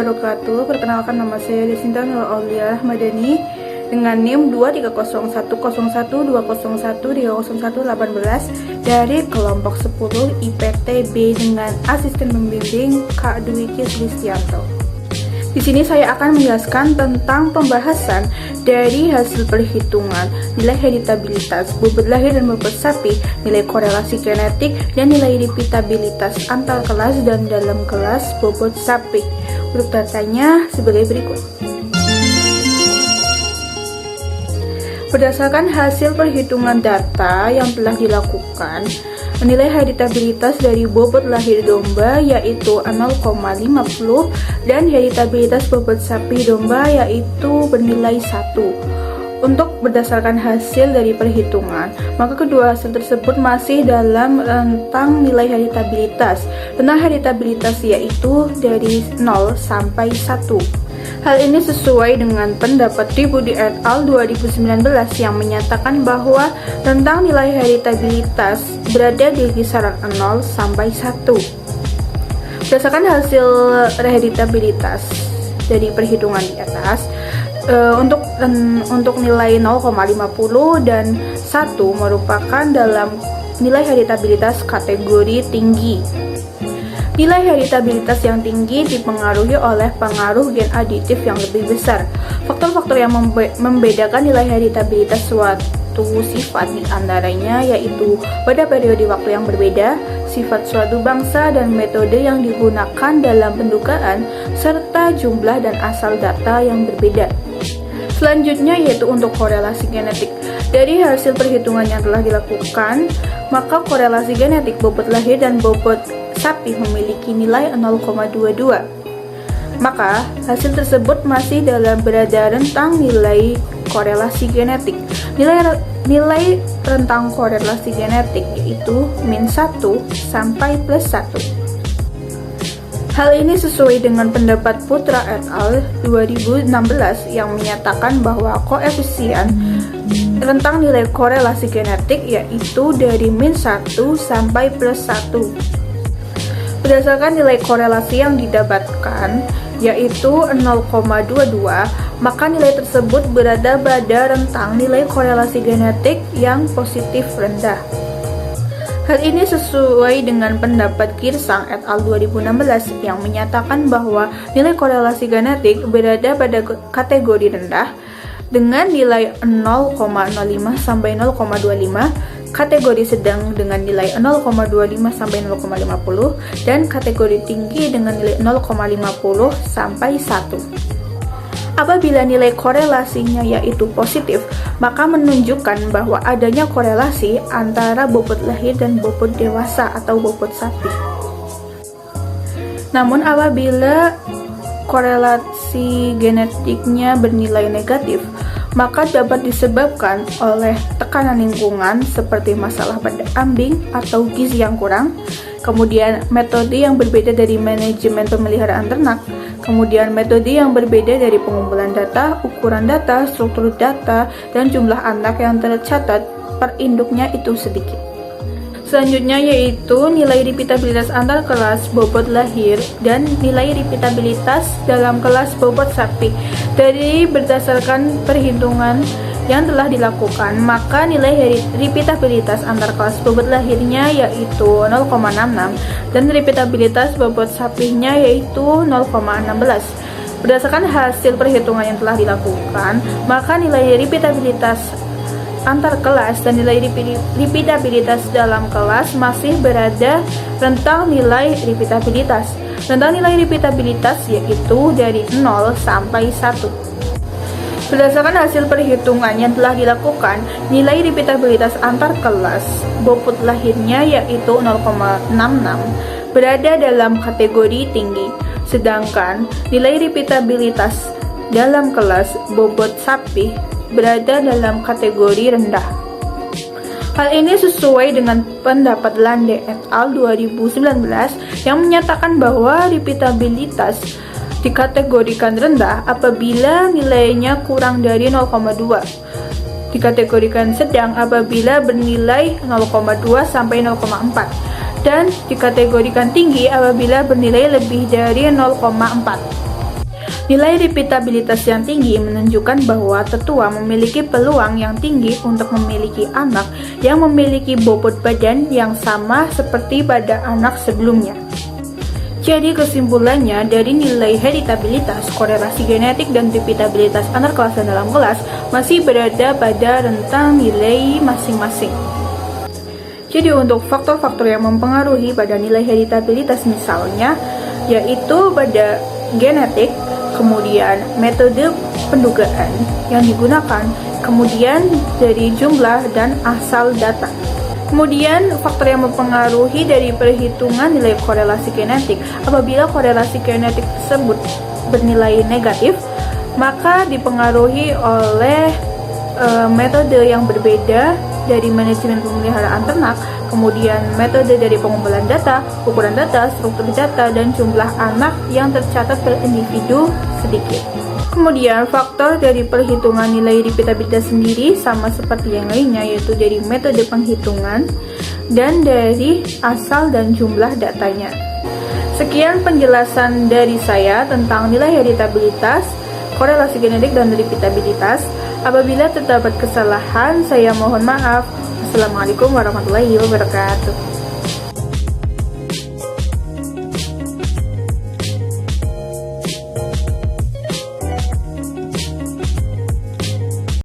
wabarakatuh. Perkenalkan, nama saya Desinta Nur Aulia Rahmadani dengan NIM 230120120130118 dari kelompok 10 IPTB dengan asisten pembimbing Kak Dwiki Sulistianto. Di sini saya akan menjelaskan tentang pembahasan dari hasil perhitungan nilai heritabilitas, bobot lahir dan bobot sapi, nilai korelasi genetik, dan nilai repeatabilitas antar kelas dan dalam kelas bobot sapi. Untuk datanya sebagai berikut. Berdasarkan hasil perhitungan data yang telah dilakukan, nilai heritabilitas dari bobot lahir domba yaitu 0,50 dan heritabilitas bobot sapi domba yaitu bernilai 1. Untuk berdasarkan hasil dari perhitungan, maka kedua hasil tersebut masih dalam rentang nilai heritabilitas. Rentang heritabilitas yaitu dari 0 sampai 1. Hal ini sesuai dengan pendapat Tribudi et al. 2019 yang menyatakan bahwa rentang nilai heritabilitas berada di kisaran 0 sampai 1. Berdasarkan hasil heritabilitas dari perhitungan di atas, untuk nilai 0,50 dan 1 merupakan dalam nilai heritabilitas kategori tinggi. Nilai heritabilitas yang tinggi dipengaruhi oleh pengaruh gen aditif yang lebih besar. Faktor-faktor yang membedakan nilai heritabilitas suatu sifat diantaranya yaitu pada periode waktu yang berbeda, sifat suatu bangsa dan metode yang digunakan dalam pendugaan, serta jumlah dan asal data yang berbeda. Selanjutnya yaitu untuk korelasi genetik. Dari hasil perhitungan yang telah dilakukan, maka korelasi genetik bobot lahir dan bobot sapi memiliki nilai 0,22. Maka hasil tersebut masih dalam berada rentang nilai korelasi genetik. Nilai rentang korelasi genetik yaitu -1 sampai +1. Hal ini sesuai dengan pendapat Putra et al. 2016 yang menyatakan bahwa koefisien rentang nilai korelasi genetik yaitu dari -1 sampai +1. Berdasarkan nilai korelasi yang didapatkan yaitu 0,22, maka nilai tersebut berada pada rentang nilai korelasi genetik yang positif rendah. Hal ini sesuai dengan pendapat Girsang et al. 2016 yang menyatakan bahwa nilai korelasi genetik berada pada kategori rendah dengan nilai 0,05 sampai 0,25, kategori sedang dengan nilai 0,25 sampai 0,50, dan kategori tinggi dengan nilai 0,50 sampai 1. Apabila nilai korelasinya yaitu positif, maka menunjukkan bahwa adanya korelasi antara bobot lahir dan bobot dewasa atau bobot sapi. Namun apabila korelasi genetiknya bernilai negatif, maka dapat disebabkan oleh tekanan lingkungan seperti masalah pada ambing atau gizi yang kurang, kemudian metode yang berbeda dari manajemen pemeliharaan ternak, kemudian metode yang berbeda dari pengumpulan data, ukuran data, struktur data, dan jumlah anak yang tercatat per induknya itu sedikit. Selanjutnya yaitu nilai repeatabilitas antar kelas bobot lahir dan nilai repeatabilitas dalam kelas bobot sapi. Dari berdasarkan perhitungan yang telah dilakukan, maka nilai repeatabilitas antar kelas bobot lahirnya yaitu 0,66 dan repeatabilitas bobot sapinya yaitu 0,16. Berdasarkan hasil perhitungan yang telah dilakukan, maka nilai repeatabilitas antar kelas dan nilai repeatabilitas dalam kelas masih berada rentang nilai repeatabilitas. Rentang nilai repeatabilitas yaitu dari 0 sampai 1. Berdasarkan hasil perhitungan yang telah dilakukan, nilai repeatabilitas antar kelas bobot lahirnya yaitu 0,66 berada dalam kategori tinggi, sedangkan nilai repeatabilitas dalam kelas bobot sapi berada dalam kategori rendah. Hal ini sesuai dengan pendapat Lande et al. 2019 yang menyatakan bahwa repeatabilitas dikategorikan rendah apabila nilainya kurang dari 0,2. Dikategorikan sedang apabila bernilai 0,2 sampai 0,4 dan dikategorikan tinggi apabila bernilai lebih dari 0,4. Nilai repeatabilitas yang tinggi menunjukkan bahwa tetua memiliki peluang yang tinggi untuk memiliki anak yang memiliki bobot badan yang sama seperti pada anak sebelumnya. Jadi kesimpulannya, dari nilai heritabilitas, korelasi genetik, dan repeatabilitas antar kelas dan dalam kelas masih berada pada rentang nilai masing-masing. Jadi untuk faktor-faktor yang mempengaruhi pada nilai heritabilitas misalnya, yaitu pada genetik, kemudian metode pendugaan yang digunakan, kemudian dari jumlah dan asal data. Kemudian faktor yang mempengaruhi dari perhitungan nilai korelasi genetik. Apabila korelasi genetik tersebut bernilai negatif, maka dipengaruhi oleh metode yang berbeda dari manajemen pemeliharaan ternak, kemudian metode dari pengumpulan data, ukuran data, struktur data, dan jumlah anak yang tercatat per individu sedikit. Kemudian faktor dari perhitungan nilai repeatabilitas sendiri sama seperti yang lainnya, yaitu dari metode penghitungan dan dari asal dan jumlah datanya. Sekian penjelasan dari saya tentang nilai heritabilitas, korelasi genetik, dan repeatabilitas. Apabila terdapat kesalahan, saya mohon maaf. Assalamualaikum warahmatullahi wabarakatuh.